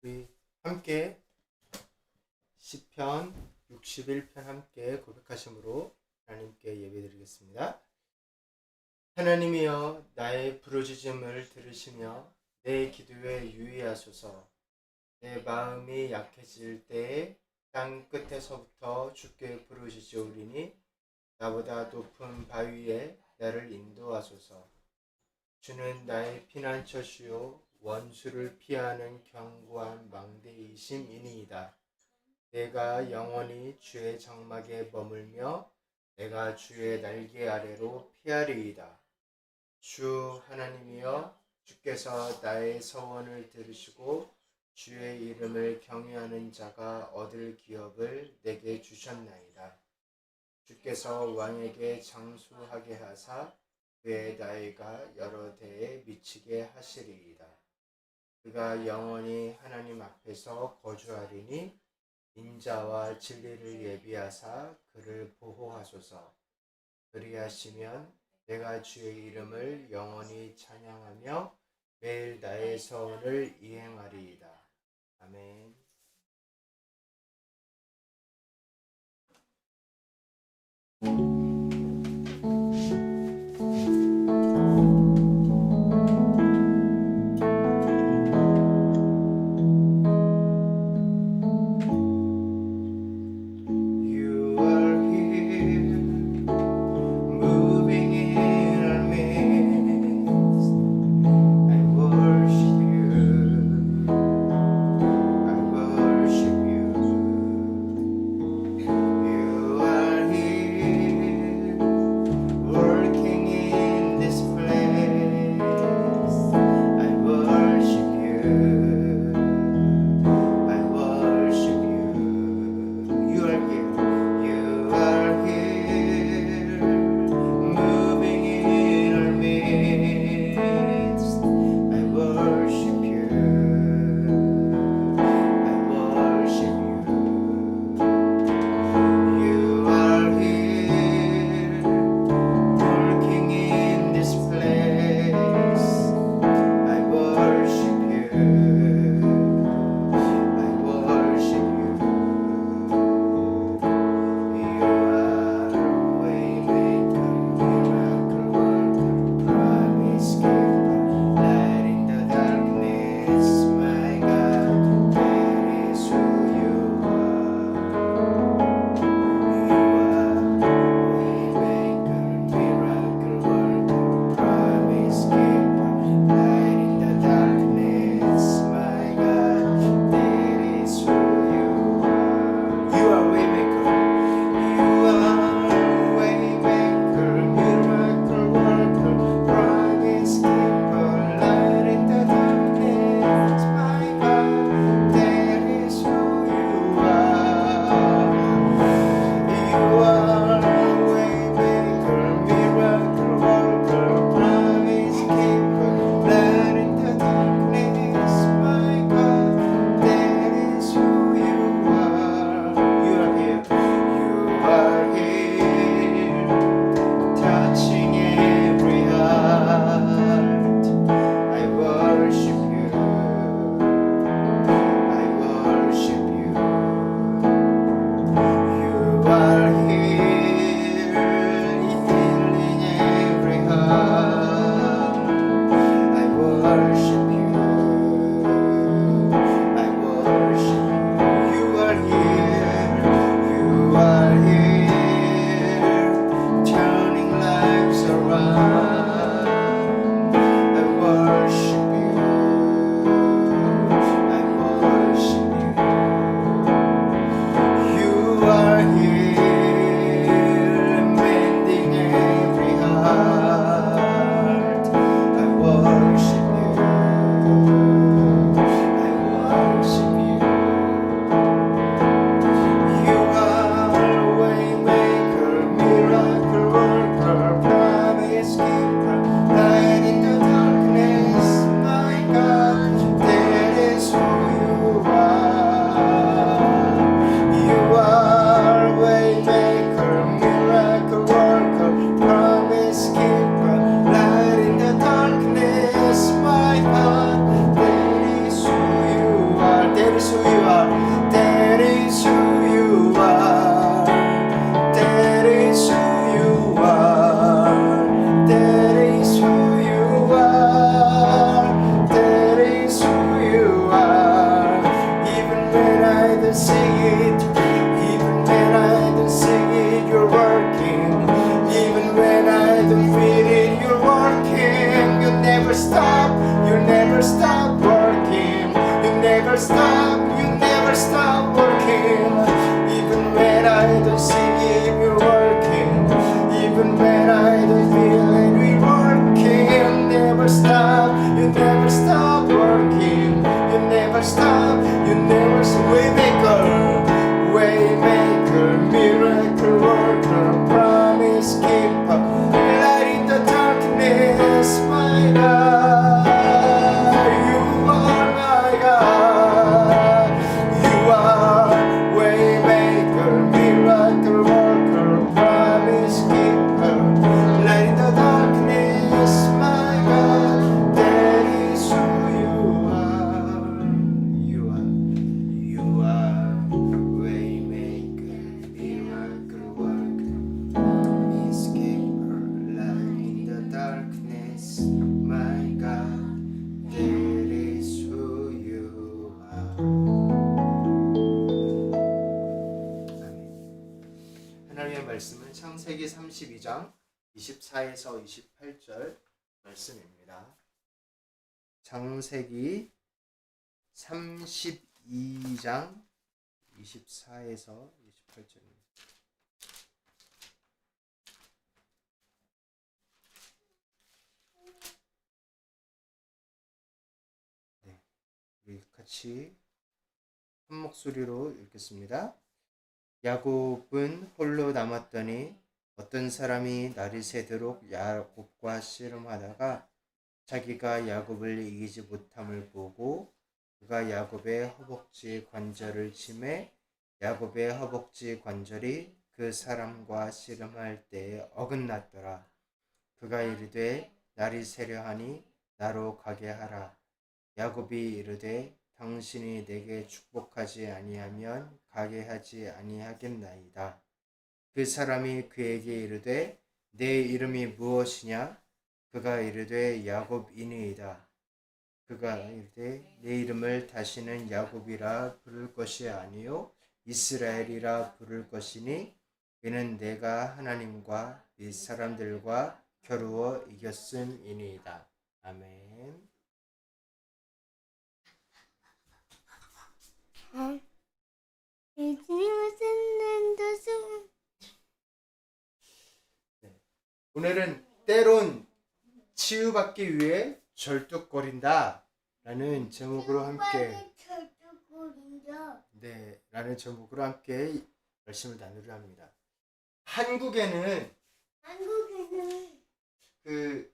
우리 함께 시편 61편 함께 고백하심으로 하나님께 예배드리겠습니다. 하나님이여 나의 부르짖음을 들으시며 내 기도에 유의하소서. 내 마음이 약해질 때에 땅 끝에서부터 주께 부르짖으오리니 나보다 높은 바위에 나를 인도하소서. 주는 나의 피난처시요 원수를 피하는 견고한 망대이심이니이다. 내가 영원히 주의 장막에 머물며 내가 주의 날개 아래로 피하리이다. 주 하나님이여 주께서 나의 서원을 들으시고 주의 이름을 경외하는 자가 얻을 기업을 내게 주셨나이다. 주께서 왕에게 장수하게 하사 그의 나이가 여러 대에 미치게 하시리이다. 그가 영원히 하나님 앞에서 거주하리니 인자와 진리를 예비하사 그를 보호하소서. 그리하시면 내가 주의 이름을 영원히 찬양하며 매일 나의 서원을 이행하리이다. 아멘. 24에서 28절 말씀입니다. 창세기 32장 24에서 28절입니다. 네, 우리 같이 한 목소리로 읽겠습니다. 야곱은 홀로 남았더니 어떤 사람이 날이 새도록 야곱과 씨름하다가 자기가 야곱을 이기지 못함을 보고 그가 야곱의 허벅지 관절을 치매 야곱의 허벅지 관절이 그 사람과 씨름할 때에 어긋났더라. 그가 이르되 날이 새려 하니 나로 가게 하라. 야곱이 이르되 당신이 내게 축복하지 아니하면 가게 하지 아니하겠나이다. 그 사람이 그에게 이르되 내 이름이 무엇이냐? 그가 이르되 야곱이니이다. 그가 이르되 내 이름을 다시는 야곱이라 부를 것이 아니요 이스라엘이라 부를 것이니 이는 내가 하나님과 이 사람들과 겨루어 이겼음이니이다. 아멘. 오늘은 때론 치유받기 위해 절뚝거린다 라는 제목으로 함께 라는 제목으로 함께 말씀을 나누려 합니다. 한국에는 그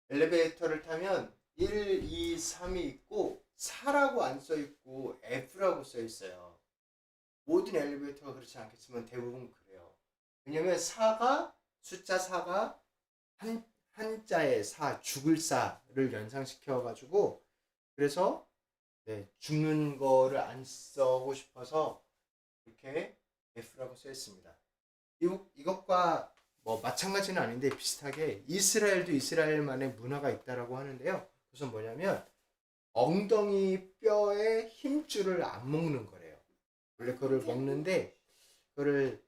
엘리베이터를 타면 1, 2, 3이 있고 4라고 안 써 있고 F라고 써 있어요. 모든 엘리베이터가 그렇지 않겠지만 대부분 그래요. 왜냐면 숫자 4가 한자의 사, 죽을 사를 연상시켜 가지고 그래서 죽는 거를 안 쓰고 싶어서 이렇게 F라고 써 있습니다. 이것과 뭐 마찬가지는 아닌데 비슷하게 이스라엘도 이스라엘만의 문화가 있다라고 하는데요. 그것은 뭐냐면 엉덩이 뼈에 힘줄을 안 먹는 거래요. 원래 그거를 먹는데 그거를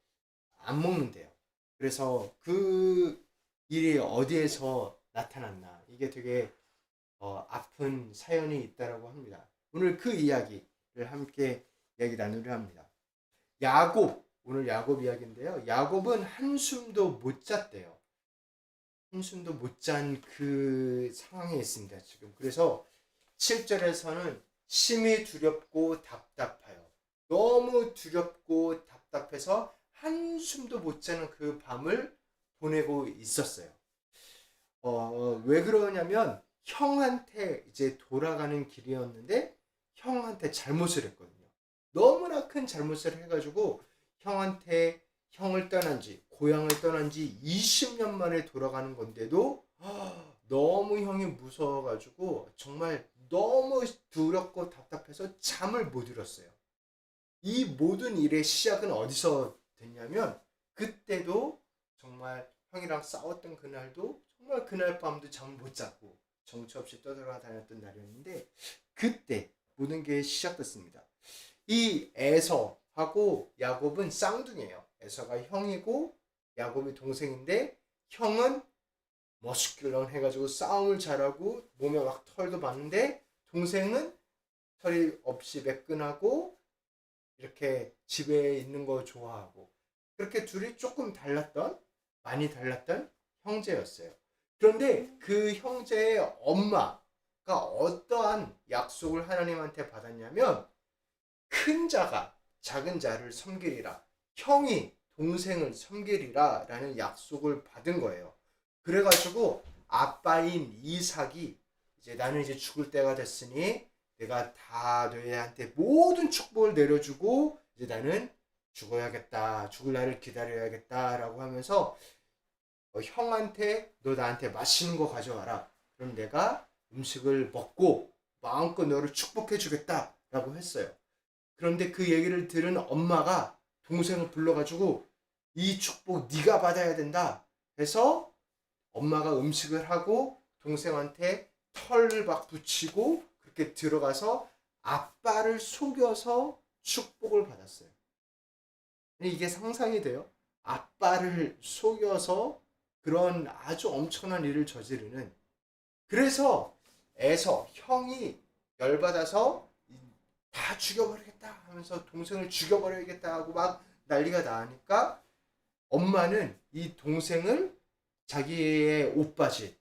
안 먹는데요. 그래서 그 일이 어디에서 나타났나 이게 되게 아픈 사연이 있다라고 합니다. 오늘 그 이야기를 함께 이야기 나누려 합니다. 오늘 야곱 이야기인데요. 야곱은 한숨도 못 잤대요. 한숨도 못 잔 그 상황에 있습니다. 지금 그래서 7절에서는 심히 두렵고 답답하여 너무 두렵고 답답해서 한숨도 못 자는 그 밤을 보내고 있었어요. 왜 그러냐면 형한테 이제 돌아가는 길이었는데 형한테 잘못을 했거든요. 너무나 큰 잘못을 해가지고 형을 떠난 지 고향을 떠난 지 20년 만에 돌아가는 건데도 너무 형이 무서워가지고 정말 너무 두렵고 답답해서 잠을 못 이뤘어요. 이 모든 일의 시작은 어디서 됐냐면 그때도 정말 형이랑 싸웠던 그날도 정말 그날 밤도 잠을 못 잤고 정처 없이 떠돌아다녔던 날이었는데 그때 모든 게 시작됐습니다. 이 에서하고 야곱은 쌍둥이에요. 에서가 형이고 야곱이 동생인데 형은 머스큘런 해가지고 싸움을 잘하고 몸에 막 털도 많은데 동생은 털이 없이 매끈하고 이렇게 집에 있는 거 좋아하고 그렇게 둘이 조금 많이 달랐던 형제였어요. 그런데 그 형제의 엄마가 어떠한 약속을 하나님한테 받았냐면 큰 자가 작은 자를 섬기리라 형이 동생을 섬기리라 라는 약속을 받은 거예요. 그래가지고 아빠인 이삭이 나는 이제 죽을 때가 됐으니 내가 다 너희한테 모든 축복을 내려주고 이제 나는 죽어야겠다. 죽을 날을 기다려야겠다. 라고 하면서 형한테 너 나한테 맛있는 거 가져와라. 그럼 내가 음식을 먹고 마음껏 너를 축복해 주겠다. 라고 했어요. 그런데 그 얘기를 들은 엄마가 동생을 불러가지고 이 축복 네가 받아야 된다. 해서 엄마가 음식을 하고 동생한테 털을 막 붙이고 그렇게 들어가서 아빠를 속여서 축복을 받았어요. 이게 상상이 돼요? 아빠를 속여서 그런 아주 엄청난 일을 저지르는, 그래서 형이 열받아서 다 죽여버리겠다 하면서 동생을 죽여버려야겠다 하고 막 난리가 나니까 엄마는 이 동생을 자기의 오빠집,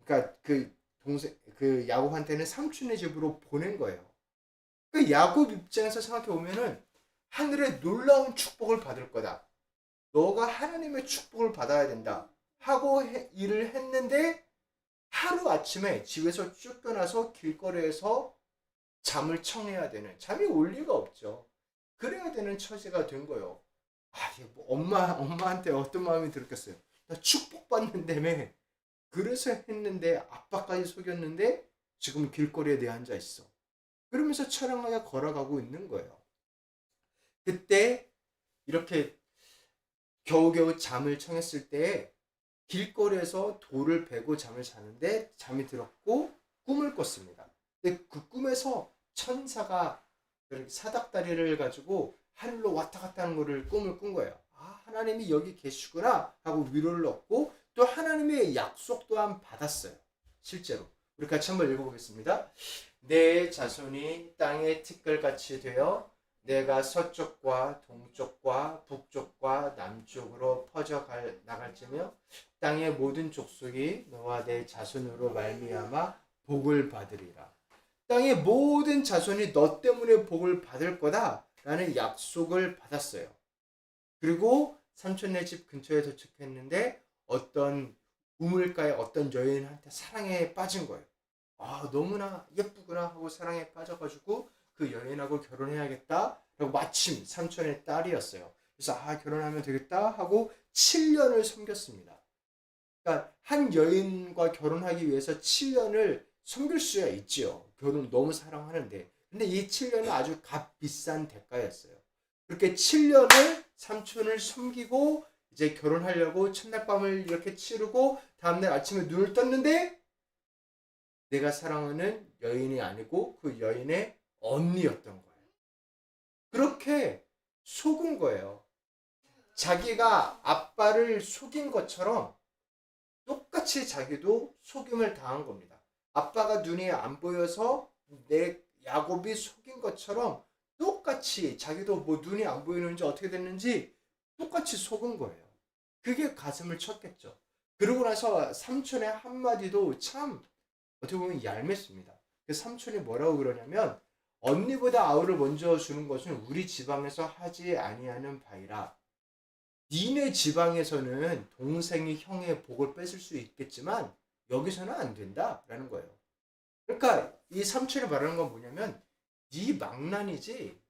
그러니까 그 동생 그 야곱한테는 삼촌의 집으로 보낸 거예요. 그 야곱 입장에서 생각해 보면은 하늘의 놀라운 축복을 받을 거다. 너가 하나님의 축복을 받아야 된다 하고 일을 했는데 하루 아침에 집에서 쫓겨나서 길거리에서 잠을 청해야 되는, 잠이 올 리가 없죠. 그래야 되는 처지가 된 거예요. 뭐 엄마한테 어떤 마음이 들었겠어요. 나 축복받는다며. 그래서 했는데 아빠까지 속였는데 지금 길거리에 내앉아 있어. 그러면서 처량하게 걸어가고 있는 거예요. 그때 이렇게 겨우겨우 잠을 청했을 때 길거리에서 돌을 베고 잠을 자는데 잠이 들었고 꿈을 꿨습니다. 근데 그 꿈에서 천사가 사닥다리를 가지고 하늘로 왔다 갔다 하는 거를 꿈을 꾼 거예요. 하나님이 여기 계시구나 하고 위로를 얻고 또 하나님의 약속 또한 받았어요. 실제로. 우리 같이 한번 읽어보겠습니다. 내 자손이 땅의 티끌같이 되어 내가 서쪽과 동쪽과 북쪽과 남쪽으로 퍼져 나갈지며 땅의 모든 족속이 너와 내 자손으로 말미암아 복을 받으리라. 땅의 모든 자손이 너 때문에 복을 받을 거다 라는 약속을 받았어요. 그리고 삼촌네 집 근처에 도착했는데 어떤 우물가에 어떤 여인한테 사랑에 빠진 거예요. 너무나 예쁘구나 하고 사랑에 빠져가지고 그 여인하고 결혼해야겠다 라고 마침 삼촌의 딸이었어요. 그래서 결혼하면 되겠다 하고 7년을 섬겼습니다. 그러니까 한 여인과 결혼하기 위해서 7년을 섬길 수야 있지요. 결혼 너무 사랑하는데. 근데 이 7년은 아주 값비싼 대가였어요. 그렇게 7년을 삼촌을 섬기고 이제 결혼하려고 첫날 밤을 이렇게 치르고 다음날 아침에 눈을 떴는데 내가 사랑하는 여인이 아니고 그 여인의 언니였던 거예요. 그렇게 속은 거예요. 자기가 아빠를 속인 것처럼 똑같이 자기도 속임을 당한 겁니다. 아빠가 눈이 안 보여서 내 야곱이 속인 것처럼 똑같이 자기도 뭐 눈이 안 보이는지 어떻게 됐는지 똑같이 속은 거예요. 그게 가슴을 쳤겠죠. 그러고 나서 삼촌의 한마디도 참 어떻게 보면 얄밉습니다. 그 삼촌이 뭐라고 그러냐면 언니보다 아우를 먼저 주는 것은 우리 지방에서 하지 아니하는 바이라. 니네 지방에서는 동생이 형의 복을 뺏을 수 있겠지만 여기서는 안 된다라는 거예요. 그러니까 이 삼촌이 말하는 건 뭐냐면 네 망난이지,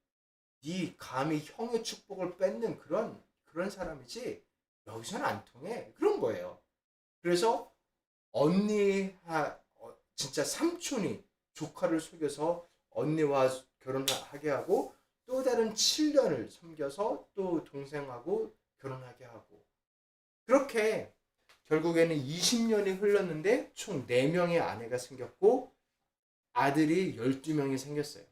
네 감히 형의 축복을 뺏는 그런 사람이지 여기서는 안 통해, 그런 거예요. 그래서 진짜 삼촌이 조카를 속여서 언니와 결혼하게 하고 또 다른 7년을 섬겨서 또 동생하고 결혼하게 하고, 그렇게 결국에는 20년이 흘렀는데 총 4명의 아내가 생겼고 아들이 12명이 생겼어요.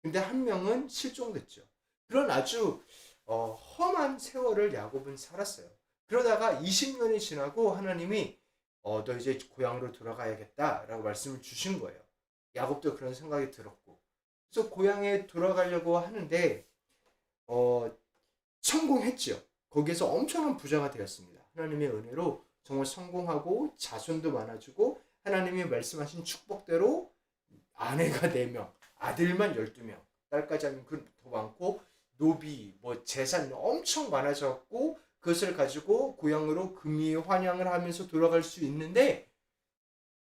근데 한 명은 실종됐죠. 그런 아주 험한 세월을 야곱은 살았어요. 그러다가 20년이 지나고 하나님이 너 이제 고향으로 돌아가야겠다라고 말씀을 주신 거예요. 야곱도 그런 생각이 들었고, 그래서 고향에 돌아가려고 하는데 성공했죠. 거기에서 엄청난 부자가 되었습니다. 하나님의 은혜로 정말 성공하고 자손도 많아지고 하나님이 말씀하신 축복대로 아내가 4명, 아들만 12명, 딸까지 하면 더 많고 노비, 재산 엄청 많아졌고 그것을 가지고 고향으로 금이 환영을 하면서 돌아갈 수 있는데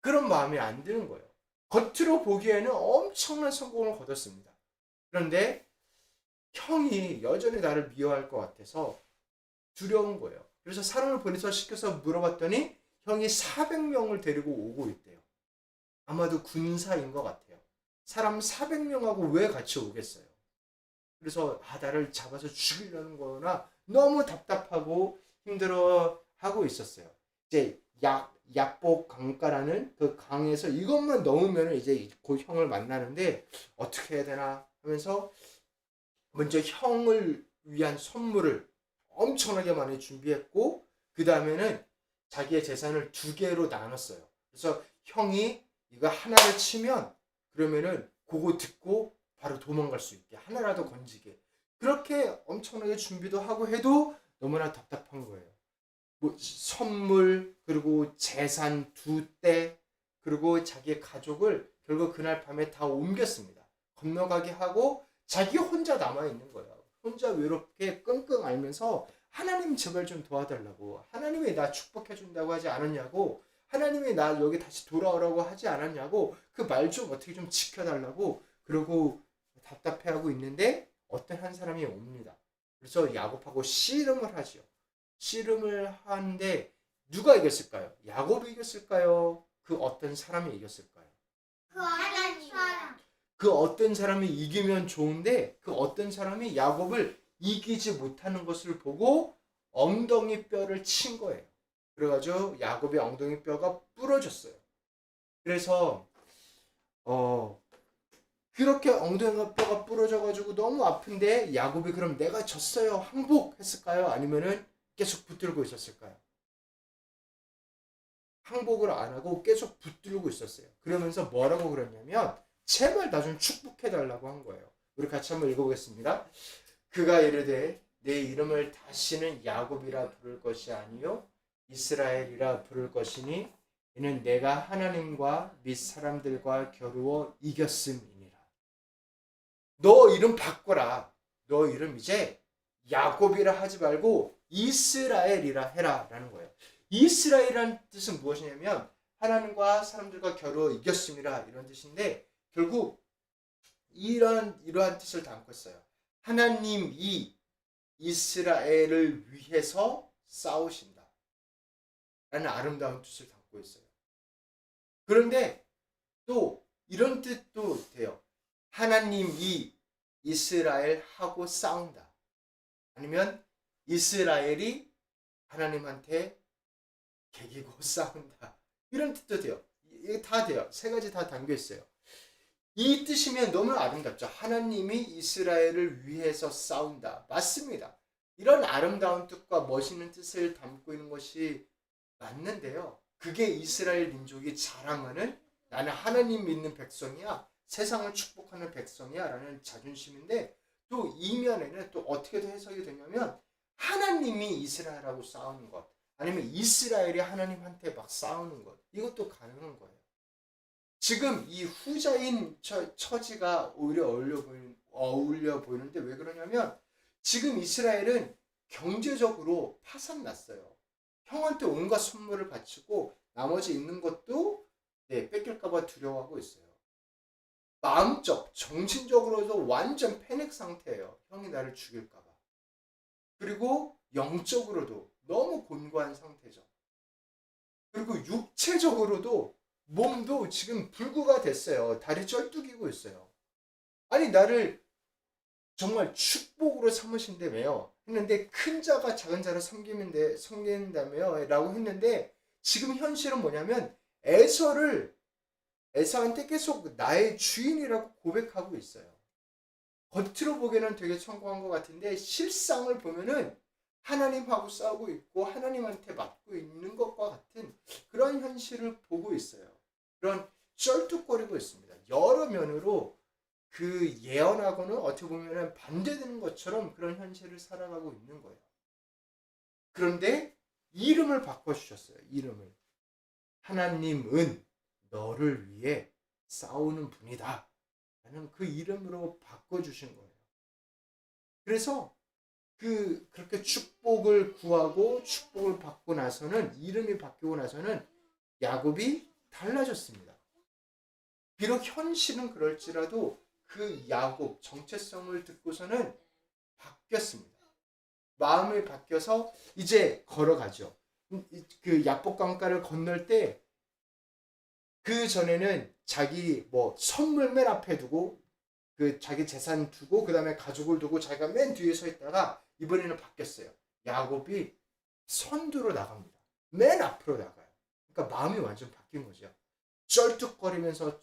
그런 마음이 안 드는 거예요. 겉으로 보기에는 엄청난 성공을 거뒀습니다. 그런데 형이 여전히 나를 미워할 것 같아서 두려운 거예요. 그래서 사람을 보내서 시켜서 물어봤더니 형이 400명을 데리고 오고 있대요. 아마도 군사인 것 같아요. 사람 400명하고 왜 같이 오겠어요? 그래서 나를 잡아서 죽이려는 거나 너무 답답하고 힘들어 하고 있었어요. 이제 약복 강가라는 그 강에서 이것만 넘으면 이제 곧 형을 만나는데 어떻게 해야 되나 하면서 먼저 형을 위한 선물을 엄청나게 많이 준비했고 그 다음에는 자기의 재산을 두 개로 나눴어요. 그래서 형이 이거 하나를 치면 그러면은 그거 듣고 바로 도망갈 수 있게 하나라도 건지게 그렇게 엄청나게 준비도 하고 해도 너무나 답답한 거예요. 뭐 선물 그리고 재산 두 대 그리고 자기의 가족을 결국 그날 밤에 다 옮겼습니다. 건너가게 하고 자기 혼자 남아 있는 거예요. 혼자 외롭게 끙끙 앓면서 하나님 제발 좀 도와달라고 하나님이 나 축복해 준다고 하지 않았냐고 하나님이 나 여기 다시 돌아오라고 하지 않았냐고 그 말 좀 어떻게 좀 지켜달라고 그러고 답답해하고 있는데 어떤 한 사람이 옵니다. 그래서 야곱하고 씨름을 하죠. 씨름을 하는데 누가 이겼을까요? 야곱이 이겼을까요? 그 어떤 사람이 이겼을까요? 그 하나님. 그 어떤 사람이 이기면 좋은데 그 어떤 사람이 야곱을 이기지 못하는 것을 보고 엉덩이 뼈를 친 거예요. 그래가지고 야곱의 엉덩이 뼈가 부러졌어요. 그래서 그렇게 엉덩이 뼈가 부러져가지고 너무 아픈데 야곱이 그럼 내가 졌어요 항복했을까요? 아니면은 계속 붙들고 있었을까요? 항복을 안 하고 계속 붙들고 있었어요. 그러면서 뭐라고 그랬냐면 제발 나 좀 축복해달라고 한 거예요. 우리 같이 한번 읽어보겠습니다. 그가 이르되 내 이름을 다시는 야곱이라 부를 것이 아니요 이스라엘이라 부를 것이니 이는 내가 하나님과 및 사람들과 겨루어 이겼음이니라. 너 이름 바꿔라. 너 이름 이제 야곱이라 하지 말고 이스라엘이라 해라 라는 거예요. 이스라엘이라는 뜻은 무엇이냐면 하나님과 사람들과 겨루어 이겼음이라 이런 뜻인데 결국 이러한 뜻을 담고 있어요. 하나님이 이스라엘을 위해서 싸우신다 라는 아름다운 뜻을 담고 있어요. 그런데 또 이런 뜻도 돼요. 하나님이 이스라엘하고 싸운다. 아니면 이스라엘이 하나님한테 개기고 싸운다. 이런 뜻도 돼요. 이게 다 돼요. 세 가지 다 담겨 있어요. 이 뜻이면 너무 아름답죠. 하나님이 이스라엘을 위해서 싸운다. 맞습니다. 이런 아름다운 뜻과 멋있는 뜻을 담고 있는 것이 맞는데요. 그게 이스라엘 민족이 자랑하는 나는 하나님 믿는 백성이야. 세상을 축복하는 백성이야. 라는 자존심인데 또 이면에는 또 어떻게 해석이 되냐면 하나님이 이스라엘하고 싸우는 것 아니면 이스라엘이 하나님한테 막 싸우는 것 이것도 가능한 거예요. 지금 이 후자인 처지가 오히려 어울려 보이는데 왜 그러냐면 지금 이스라엘은 경제적으로 파산났어요. 형한테 온갖 선물을 바치고 나머지 있는 것도 뺏길까봐 두려워하고 있어요. 마음적, 정신적으로도 완전 패닉 상태예요. 형이 나를 죽일까봐. 그리고 영적으로도 너무 곤고한 상태죠. 그리고 육체적으로도 몸도 지금 불구가 됐어요. 다리 쩔뚝이고 있어요. 아니 나를 정말 축복으로 삼으신다며요. 했는데 큰 자가 작은 자를 섬긴다며요. 라고 했는데 지금 현실은 뭐냐면 에서한테 계속 나의 주인이라고 고백하고 있어요. 겉으로 보기에는 되게 성공한 것 같은데 실상을 보면은 하나님하고 싸우고 있고 하나님한테 맞고 있는 것과 같은 그런 현실을 보고 있어요. 그런 쩔뚝거리고 있습니다. 여러 면으로 그 예언하고는 어떻게 보면 반대되는 것처럼 그런 현실을 살아가고 있는 거예요. 그런데 이름을 바꿔주셨어요. 이름을. 하나님은 너를 위해 싸우는 분이다. 라는 그 이름으로 바꿔주신 거예요. 그래서 그렇게 축복을 구하고 축복을 받고 나서는 이름이 바뀌고 나서는 야곱이 달라졌습니다. 비록 현실은 그럴지라도 그 야곱 정체성을 듣고서는 바뀌었습니다. 마음이 바뀌어서 이제 걸어가죠. 그 야복강가를 건널 때 그 전에는 자기 선물 맨 앞에 두고 그 자기 재산 두고 그 다음에 가족을 두고 자기가 맨 뒤에 서 있다가 이번에는 바뀌었어요. 야곱이 선두로 나갑니다. 맨 앞으로 나가요. 그러니까 마음이 완전 바뀐 거죠. 쩔뚝거리면서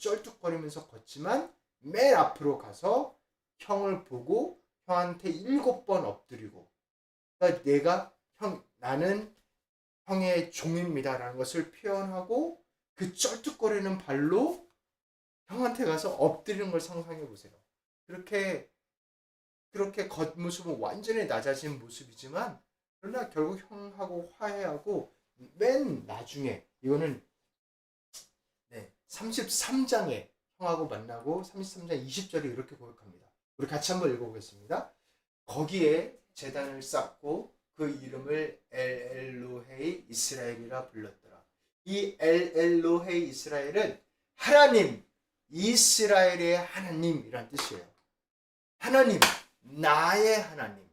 걷지만 맨 앞으로 가서 형을 보고 형한테 7번 엎드리고 그러니까 나는 형의 종입니다라는 것을 표현하고 그 쩔뚝거리는 발로 형한테 가서 엎드리는 걸 상상해 보세요. 그렇게 겉모습은 완전히 낮아진 모습이지만 그러나 결국 형하고 화해하고 맨 나중에 이거는 33장에 형하고 만나고 33장 20절에 이렇게 고백합니다. 우리 같이 한번 읽어보겠습니다. 거기에 제단을 쌓고 그 이름을 엘엘로헤이 이스라엘이라 불렀더라. 이 엘엘로헤이 이스라엘은 하나님, 이스라엘의 하나님이란 뜻이에요. 하나님, 나의 하나님.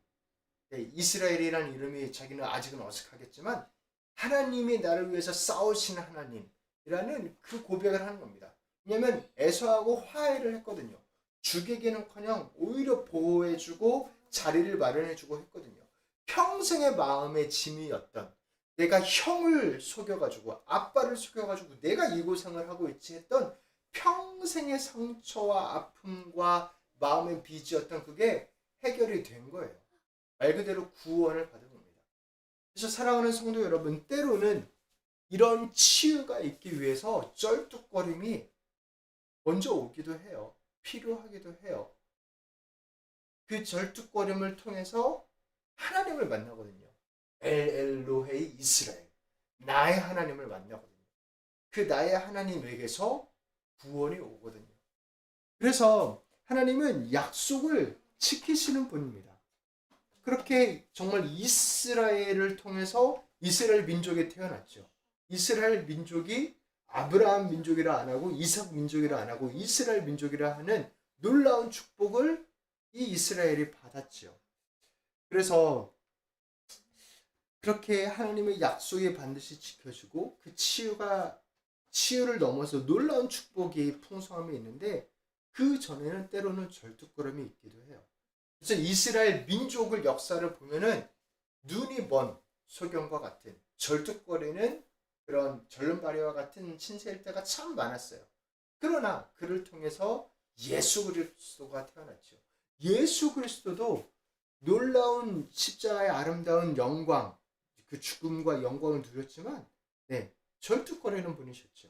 이스라엘이라는 이름이 자기는 아직은 어색하겠지만 하나님이 나를 위해서 싸우시는 하나님이라는 그 고백을 하는 겁니다. 왜냐하면 에서하고 화해를 했거든요. 죽이기는커녕 오히려 보호해주고 자리를 마련해주고 했거든요. 평생의 마음의 짐이었던 내가 형을 속여가지고 아빠를 속여가지고 내가 이 고생을 하고 있지 했던 평생의 상처와 아픔과 마음의 빚이었던 그게 해결이 된 거예요. 말 그대로 구원을 받은 겁니다. 그래서 사랑하는 성도 여러분, 때로는 이런 치유가 있기 위해서 쩔뚝거림이 먼저 오기도 해요. 필요하기도 해요. 그 절뚝거림을 통해서 하나님을 만나거든요. 엘엘로헤이 이스라엘, 나의 하나님을 만나거든요. 그 나의 하나님에게서 구원이 오거든요. 그래서 하나님은 약속을 지키시는 분입니다. 그렇게 정말 이스라엘을 통해서 이스라엘 민족이 태어났죠. 이스라엘 민족이 아브라함 민족이라 안 하고 이삭 민족이라 안 하고 이스라엘 민족이라 하는 놀라운 축복을 이 이스라엘이 받았죠. 그래서 그렇게 하나님의 약속이 반드시 지켜주고 그 치유를 넘어서 놀라운 축복이 풍성함이 있는데 그 전에는 때로는 절뚝거림이 있기도 해요. 그래서 이스라엘 민족을 역사를 보면은 눈이 먼 소경과 같은 절뚝거리는 그런 절름발이와 같은 신세일 때가 참 많았어요. 그러나 그를 통해서 예수 그리스도가 태어났죠. 예수 그리스도도 놀라운 십자가의 아름다운 영광, 그 죽음과 영광을 누렸지만 절뚝거리는 분이셨죠.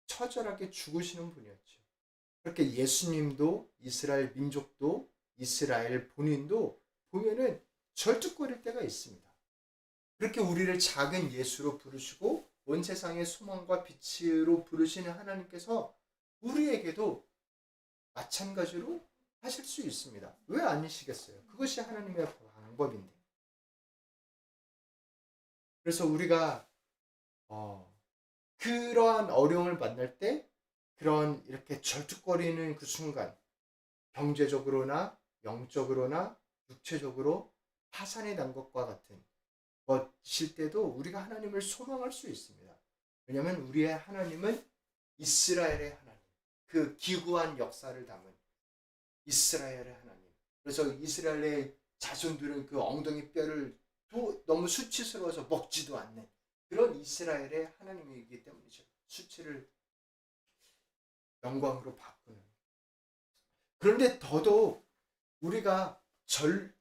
처절하게 죽으시는 분이었죠. 그렇게 예수님도 이스라엘 민족도 이스라엘 본인도 보면은 절뚝거릴 때가 있습니다. 그렇게 우리를 작은 예수로 부르시고 온 세상의 소망과 빛으로 부르시는 하나님께서 우리에게도 마찬가지로 하실 수 있습니다. 왜 아니시겠어요? 그것이 하나님의 방법인데. 그래서 우리가 그러한 어려움을 만날 때 그런 이렇게 절뚝거리는 그 순간 경제적으로나 영적으로나 육체적으로 파산이 난 것과 같은 것일 때도 우리가 하나님을 소망할 수 있습니다. 왜냐하면 우리의 하나님은 이스라엘의 하나님, 그 기구한 역사를 담은 이스라엘의 하나님. 그래서 이스라엘의 자손들은 그 엉덩이 뼈를 너무 수치스러워서 먹지도 않는 그런 이스라엘의 하나님이기 때문이죠. 수치를 영광으로 바꾸는. 그런데 더더욱 우리가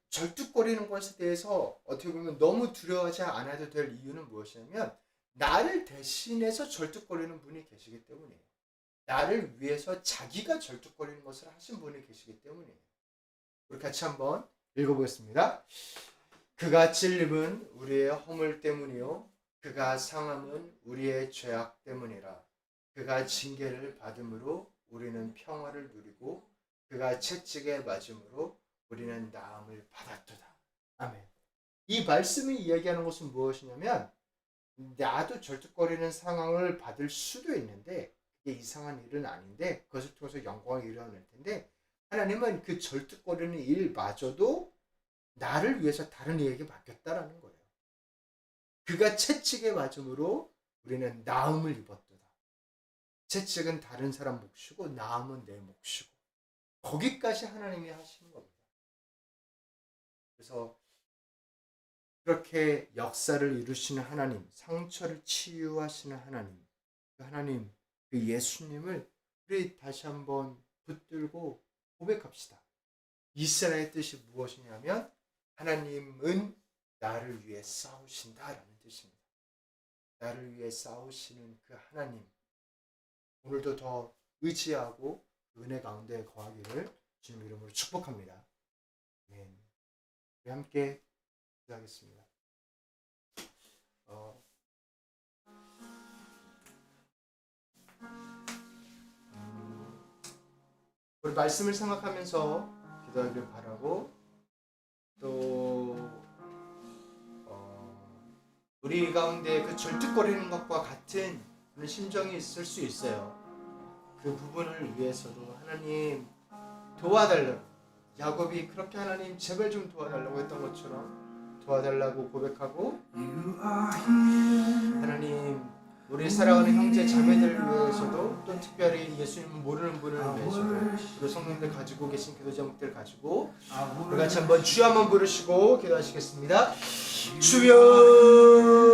절뚝거리는 것에 대해서 어떻게 보면 너무 두려워하지 않아도 될 이유는 무엇이냐면 나를 대신해서 절뚝거리는 분이 계시기 때문이에요. 나를 위해서 자기가 절뚝거리는 것을 하신 분이 계시기 때문이에요. 우리 같이 한번 읽어보겠습니다. 그가 찔림은 우리의 허물 때문이요 그가 상함은 우리의 죄악 때문이라. 그가 징계를 받음으로 우리는 평화를 누리고 그가 채찍에 맞음으로 우리는 나음을 받았도다. 아멘. 이 말씀이 이야기하는 것은 무엇이냐면 나도 절뚝거리는 상황을 받을 수도 있는데 그게 이상한 일은 아닌데 그것을 통해서 영광이 일어날 텐데 하나님은 그 절뚝거리는 일마저도 나를 위해서 다른 이에게 맡겼다라는 거예요. 그가 채찍에 맞음으로 우리는 나음을 입었도다. 채찍은 다른 사람 몫이고 나음은 내 몫이고 거기까지 하나님이 하시는 겁니다. 그래서 그렇게 역사를 이루시는 하나님, 상처를 치유하시는 하나님, 그 하나님, 그 예수님을 우리 다시 한번 붙들고 고백합시다. 이스라엘의 뜻이 무엇이냐면 하나님은 나를 위해 싸우신다라는 뜻입니다. 나를 위해 싸우시는 그 하나님, 오늘도 더 의지하고 은혜 가운데 거하기를 주님 이름으로 축복합니다. 아멘. 우리 함께 기도하겠습니다. 우리 말씀을 생각하면서 기도하기를 바라고, 또 우리 가운데 그 절뚝거리는 것과 같은 그런 심정이 있을 수 있어요. 그 부분을 위해서도 하나님 도와달라고, 야곱이 그렇게 하나님 제발 좀 도와달라고 했던 것처럼 도와달라고 고백하고, 하나님 우리 사랑하는 형제 자매들 위해서도, 또 특별히 예수님을 모르는 분을 위해서도, 그리고 성령들 가지고 계신 기도 제목들 가지고 우리 같이 한번 주여 한번 부르시고 기도하시겠습니다. 주여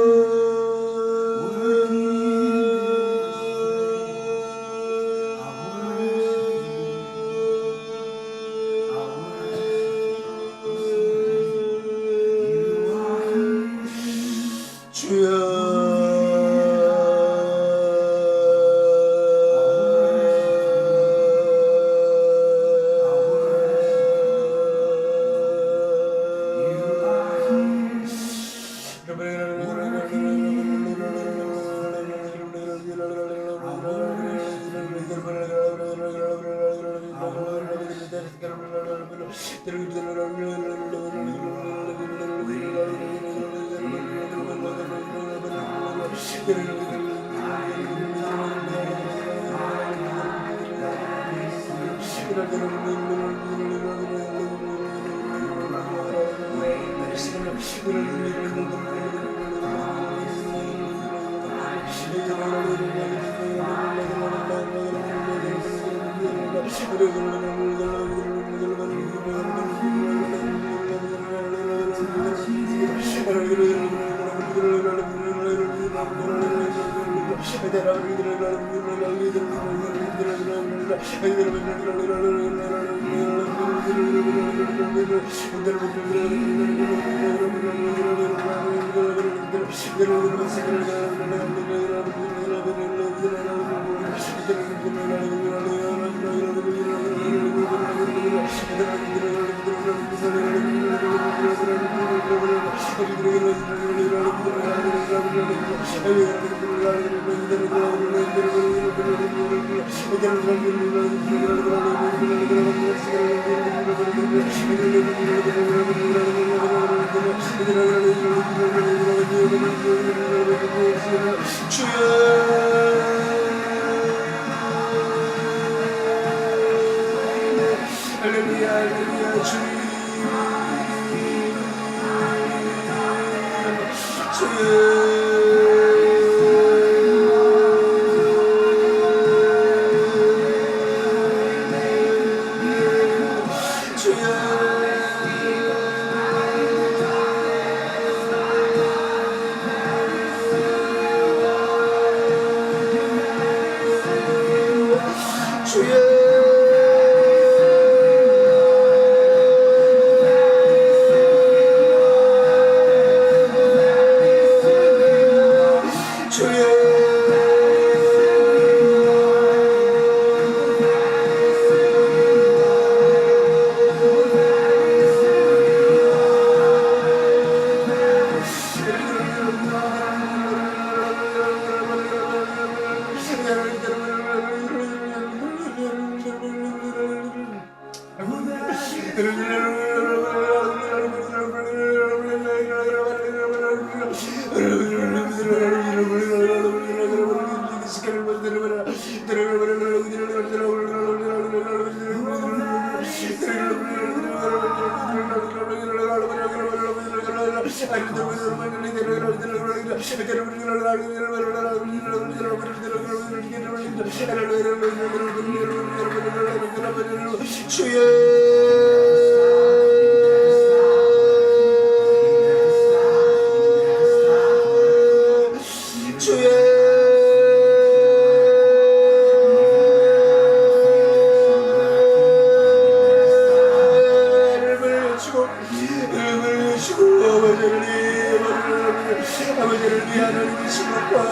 아버지를 위하여 우리 신랑과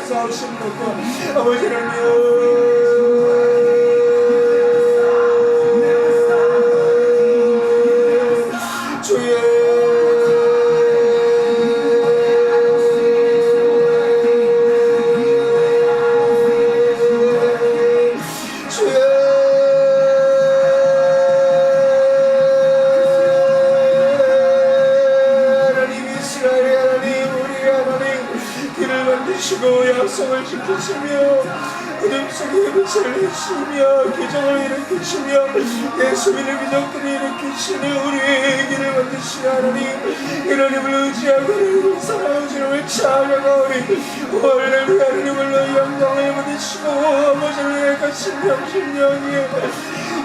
싸우시는 것과 아버지 하나님 약속을 지키시며 어둠 속에 빛을 내시며 기적을 일으키시며 예수님의 기적들을 일으키시는 우리의 길을 만드시는 하나님을 의지하고 하나님을 사랑하고 주님을 찬양하오니 원래는 하나님을 영광을 받으시고 아버지를 내가 신령신령이에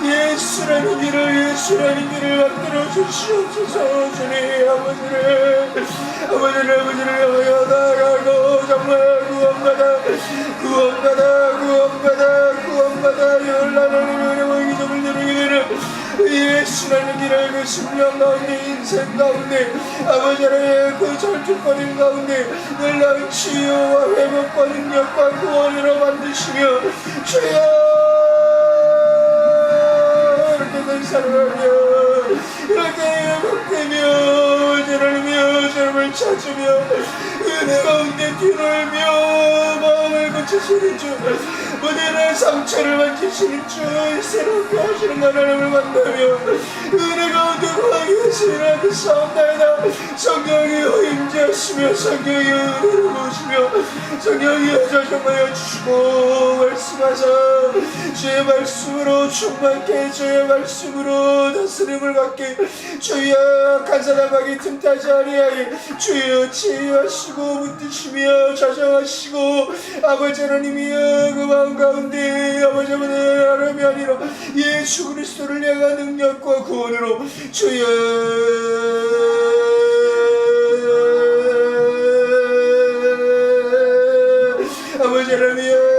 예수라는 길을 만들어 주시옵소서. 주님 아버지를 하여 나아가고 정말 구원받아 열나라는 기적을 누리게 되는 예수라는 길을 그 심령 가운데 인생 가운데 아버지 하나님의 그 절뚝거림 가운데 놀라운 치유와 회복과 능력과 구원으로 만드시며 주여 사랑하며 이렇게 회복되며 주님을 찾으며 은혜 가운데 뛰놀며 마음을 고치시는 주 모든 상처를 만지시는 주 새롭게 하시는 하나님을 만나며 은혜 가운데 구하게 하시는 그 싸움나이다. 성령이 임재하시며 성령이 은혜를 부으시며 성령이 여자정하여 주시고 말씀하사 주의 말씀으로 충만케 주의 말씀으로 다스림을 받게 주여 간사당하게 틈타지 아니하게 주여 치유하시고 붙드시며 자정하시고 아버지 하나님이여 그 마음 가운데 아버지 하나님이 아니라 예수 그리스도를 향한 능력과 구원으로 주여 아버지 하나님이여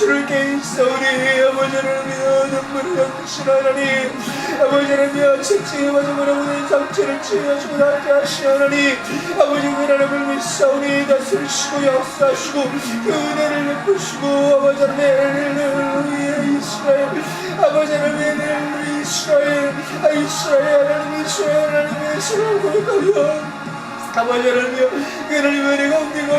주를 깨있사오니 아버지 하나님이여 눈물을 닦으시는 하나님 아버지 하나님이여 책찍에 맞아 물어보는 상처를 치유하시고 낫게 하시는 하나님 아버지 그 하나님을 믿사오니 다스리시고 역사하시고 그 은혜를 베푸시고 아버지 하나님 이스라엘 아버지 하나님 이스라엘 하나님 이스라엘 고백하며 아버지 하나님이여 그 하나님 은혜가 옵니고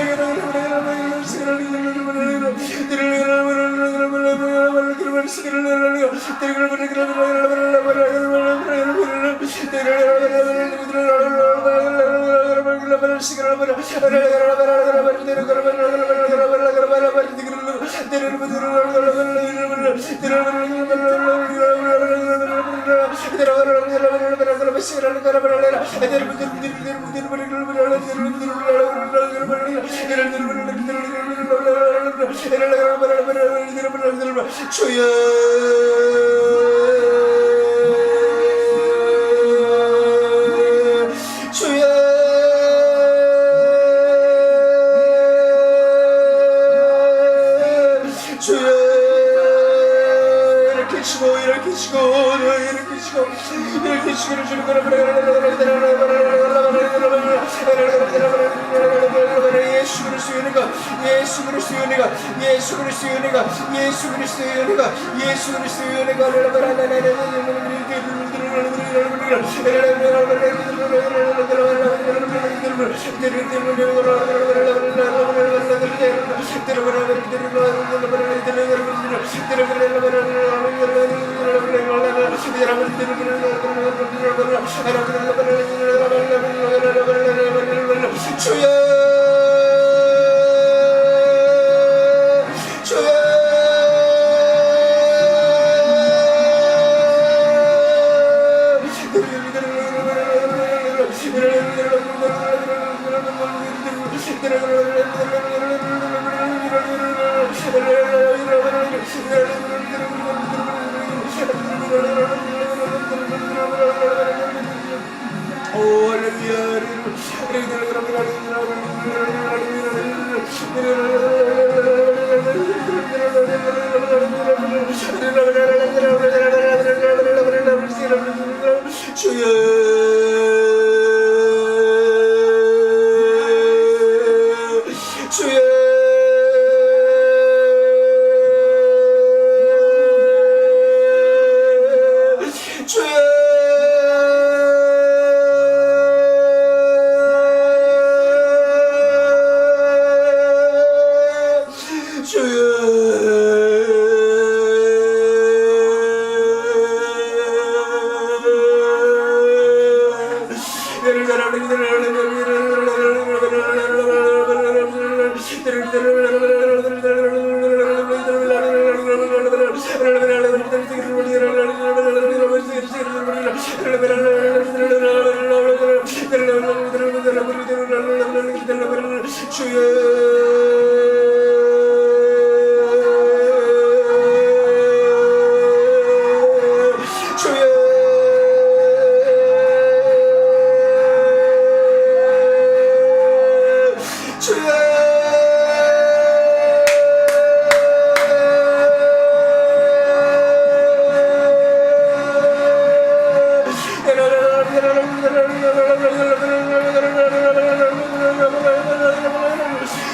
예수 그리스도의 은혜가 예수 그리스도의 은혜가 예수 그리스도의 은혜가 예수 그리스도의 은혜가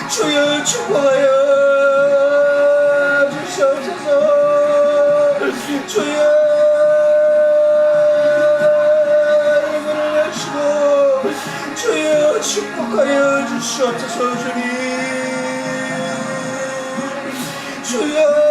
주여 축복하여 주시옵소서. 주여 은혜를 하시고 주여 축복하여 주시옵소서. 주님 주여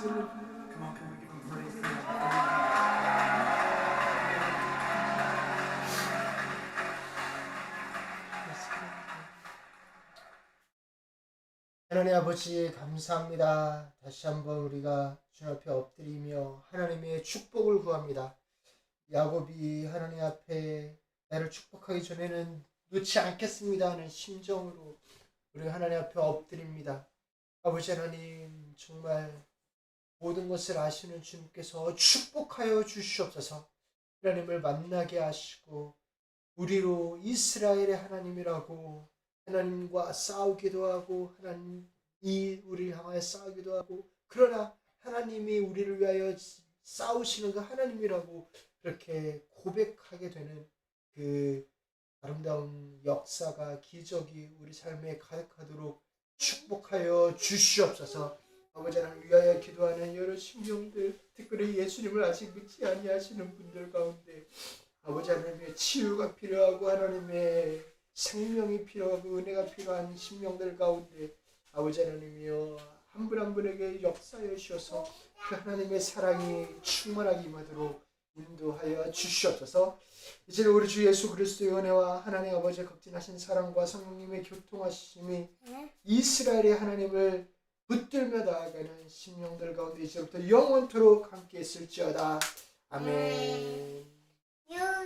Come on, we give 하나님 아버지 감사합니다. 다시 한번 우리가 주님 앞에 엎드리며 하나님의 축복을 구합니다. 야곱이 하나님 앞에 나를 축복하기 전에는 놓지 않겠습니다 하는 심정으로 우리 하나님 앞에 엎드립니다. 아버지 하나님 정말 모든 것을 아시는 주님께서 축복하여 주시옵소서. 하나님을 만나게 하시고 우리로 이스라엘의 하나님이라고 하나님과 싸우기도 하고 하나님이 우리를 향하여 싸우기도 하고 그러나 하나님이 우리를 위하여 싸우시는 그 하나님이라고 그렇게 고백하게 되는 그 아름다운 역사가 기적이 우리 삶에 가득하도록 축복하여 주시옵소서. 아버지 하나님 위하여 기도하는 여러 심령들 특별히 예수님을 아직 믿지 아니하시는 분들 가운데 아버지 하나님의 치유가 필요하고 하나님의 생명이 필요하고 은혜가 필요한 심령들 가운데 아버지 하나님이여 한 분 한 분에게 역사하여 주셔서 그 하나님의 사랑이 충만하게 임하도록 인도하여 주시옵소서. 이제 우리 주 예수 그리스도의 은혜와 하나님 아버지의 극진하신 사랑과 성령님의 교통하심이 이스라엘의 하나님을 붙들며 나아가는 심령들 가운데 이제부터 영원토록 함께 있을지어다. 아멘. 유